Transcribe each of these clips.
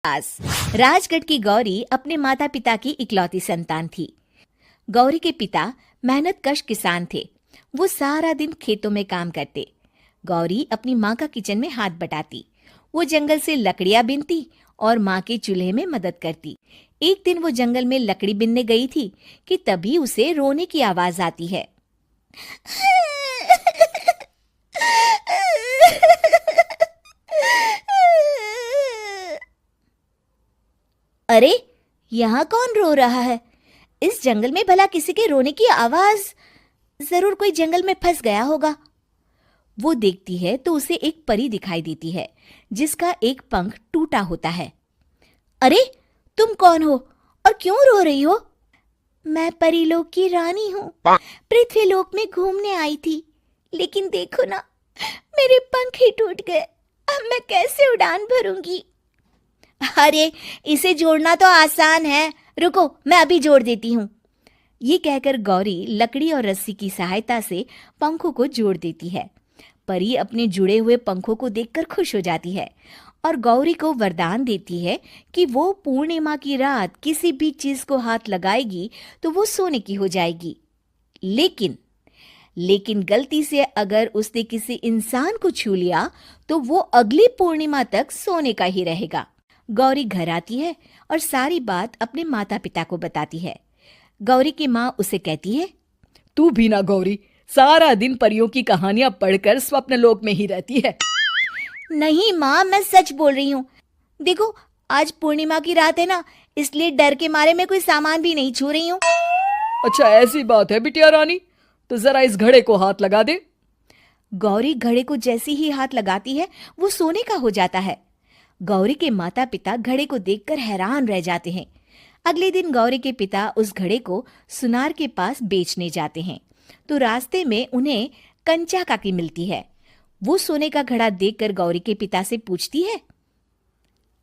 राजगढ़ की गौरी अपने माता पिता की इकलौती संतान थी। गौरी के पिता मेहनतकश किसान थे। वो सारा दिन खेतों में काम करते। गौरी अपनी माँ का किचन में हाथ बटाती। वो जंगल से लकड़ियां बीनती और माँ के चूल्हे में मदद करती। एक दिन वो जंगल में लकड़ी बीनने गई थी कि तभी उसे रोने की आवाज आती है। अरे, यहाँ कौन रो रहा है? इस जंगल में भला किसी के रोने की आवाज? जरूर कोई जंगल में फंस गया होगा। वो देखती है तो उसे एक परी दिखाई देती है जिसका एक पंख टूटा होता है। अरे, तुम कौन हो और क्यों रो रही हो? मैं परीलोक की रानी हूँ। पृथ्वीलोक में घूमने आई थी, लेकिन देखो ना, मेरे पंख ही टूट गए। अब मैं कैसे उड़ान भरूंगी? अरे, इसे जोड़ना तो आसान है। रुको, मैं अभी जोड़ देती हूँ। ये कहकर गौरी लकड़ी और रस्सी की सहायता से पंखों को जोड़ देती है। परी अपने जुड़े हुए पंखों को देखकर खुश हो जाती है और गौरी को वरदान देती है कि वो पूर्णिमा की रात किसी भी चीज को हाथ लगाएगी तो वो सोने की हो जाएगी। लेकिन गलती से अगर उसने किसी इंसान को छू लिया तो वो अगली पूर्णिमा तक सोने का ही रहेगा। गौरी घर आती है और सारी बात अपने माता पिता को बताती है। गौरी की माँ उसे कहती है, तू भी ना गौरी, सारा दिन परियों की कहानियां पढ़कर स्वप्न लोक में ही रहती है। नहीं माँ, मैं सच बोल रही हूँ। देखो, आज पूर्णिमा की रात है ना, इसलिए डर के मारे मैं कोई सामान भी नहीं छू रही हूँ। अच्छा, ऐसी बात है बिटिया रानी, तो जरा इस घड़े को हाथ लगा दे। गौरी घड़े को जैसे ही हाथ लगाती है वो सोने का हो जाता है। गौरी के माता पिता घड़े को देखकर हैरान रह जाते हैं। अगले दिन गौरी के पिता उस घड़े को सुनार के पास बेचने जाते हैं तो रास्ते में उन्हें कंचा काकी मिलती है। वो सोने का घड़ा देखकर गौरी के पिता से पूछती है,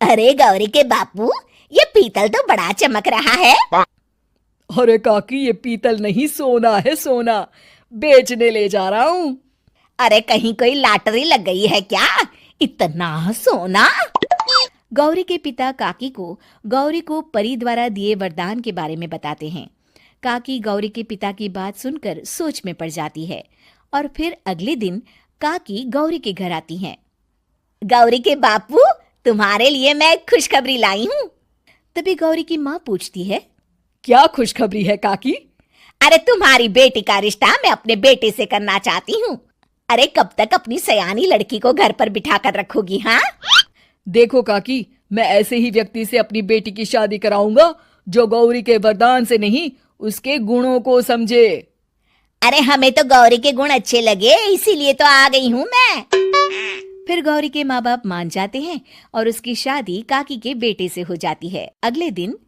अरे गौरी के बापू, ये पीतल तो बड़ा चमक रहा है। अरे काकी, ये पीतल नहीं, सोना है, सोना। बेचने ले जा रहा हूँ। अरे, कहीं कोई लॉटरी लग गई है क्या? इतना सोना? गौरी के पिता काकी को गौरी को परी द्वारा दिए वरदान के बारे में बताते हैं। काकी गौरी के पिता की बात सुनकर सोच में पड़ जाती है और फिर अगले दिन काकी गौरी के घर आती हैं। गौरी के बापू, तुम्हारे लिए मैं एक खुशखबरी लाई हूँ। तभी गौरी की माँ पूछती है, क्या खुशखबरी है काकी? अरे, तुम्हारी बेटी का रिश्ता मैं अपने बेटे से करना चाहती हूँ। अरे, कब तक अपनी सयानी लड़की को घर पर बिठा कर रखोगी? हाँ, देखो काकी, मैं ऐसे ही व्यक्ति से अपनी बेटी की शादी कराऊंगा जो गौरी के वरदान से नहीं, उसके गुणों को समझे। अरे, हमें तो गौरी के गुण अच्छे लगे, इसीलिए तो आ गई हूँ मैं। फिर गौरी के माँ बाप मान जाते हैं और उसकी शादी काकी के बेटे से हो जाती है। अगले दिन,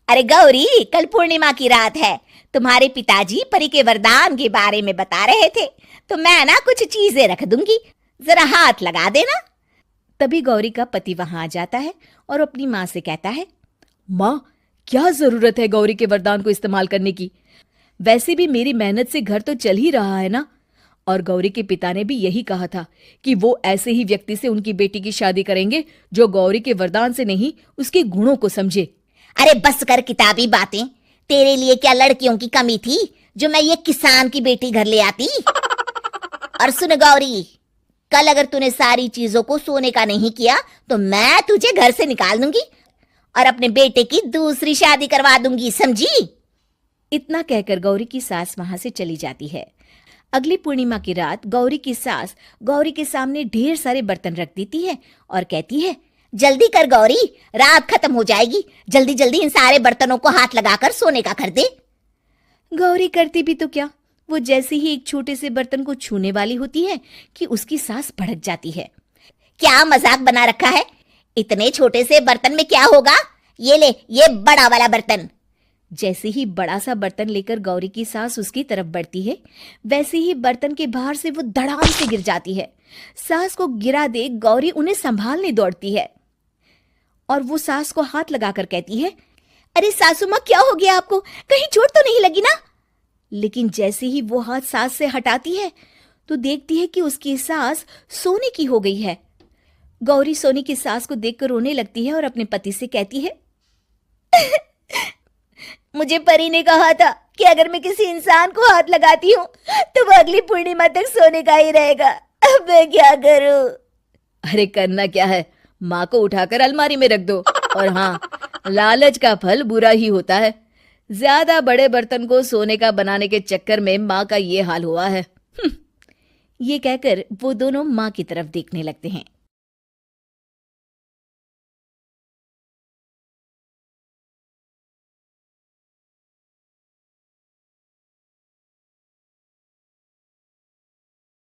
अरे गौरी, कल पूर्णिमा की रात है। तुम्हारे पिताजी परी के वरदान के बारे में बता रहे थे, तो मैं ना कुछ चीजें रख दूंगी, जरा हाथ लगा देना। तभी गौरी का पति वहां आ जाता है और अपनी माँ से कहता है, माँ, क्या जरूरत है गौरी के वरदान को इस्तेमाल करने की? वैसे भी मेरी मेहनत से घर तो चल ही रहा है ना। और गौरी के पिता ने भी यही कहा था कि वो ऐसे ही व्यक्ति से उनकी बेटी की शादी करेंगे जो गौरी के वरदान से नहीं, उसके गुणों को समझे। अरे बस कर किताबी बातें। तेरे लिए क्या लड़कियों की कमी थी जो मैं ये किसान की बेटी घर ले आती? और सुन गौरी, कल अगर तूने सारी चीजों को सोने का नहीं किया तो मैं तुझे घर से निकाल दूंगी और अपने बेटे की दूसरी शादी करवा दूंगी, समझी? इतना कहकर गौरी की सास वहां से चली जाती है। अगली पूर्णिमा की रात गौरी की सास गौरी के सामने ढेर सारे बर्तन रख देती है और कहती है, जल्दी कर गौरी, रात खत्म हो जाएगी। जल्दी जल्दी इन सारे बर्तनों को हाथ लगाकर सोने का कर दे। गौरी करती भी तो क्या, वो जैसे ही एक छोटे से बर्तन को छूने वाली होती है कि उसकी सास भड़क जाती है। क्या मजाक बना रखा है? इतने छोटे से बर्तन में क्या होगा? ये ले, ये बड़ा वाला बर्तन। जैसे ही बड़ा सा बर्तन लेकर गौरी की सास उसकी तरफ बढ़ती है, वैसे ही बर्तन के बाहर से वो धड़ाम से गिर जाती है। सास को गिरा देख गौरी उन्हें संभालने दौड़ती है और वो सास को हाथ लगाकर कहती है, अरे सासू माँ, क्या हो गया आपको? कहीं चोट तो नहीं लगी ना? लेकिन जैसे ही वो हाथ सास से हटाती है तो देखती है कि उसकी सास सोने की हो गई है। गौरी सोनी की सास को देखकर रोने लगती है और अपने पति से कहती है, मुझे परी ने कहा था कि अगर मैं किसी इंसान को हाथ लगाती हूँ तो वो अगली पूर्णिमा तक सोने का ही रहेगा। अब मैं क्या करूँ? अरे करना क्या है, माँ को उठाकर अलमारी में रख दो। और हाँ, लालच का फल बुरा ही होता है। ज्यादा बड़े बर्तन को सोने का बनाने के चक्कर में माँ का ये हाल हुआ है। ये कहकर वो दोनों माँ की तरफ देखने लगते हैं।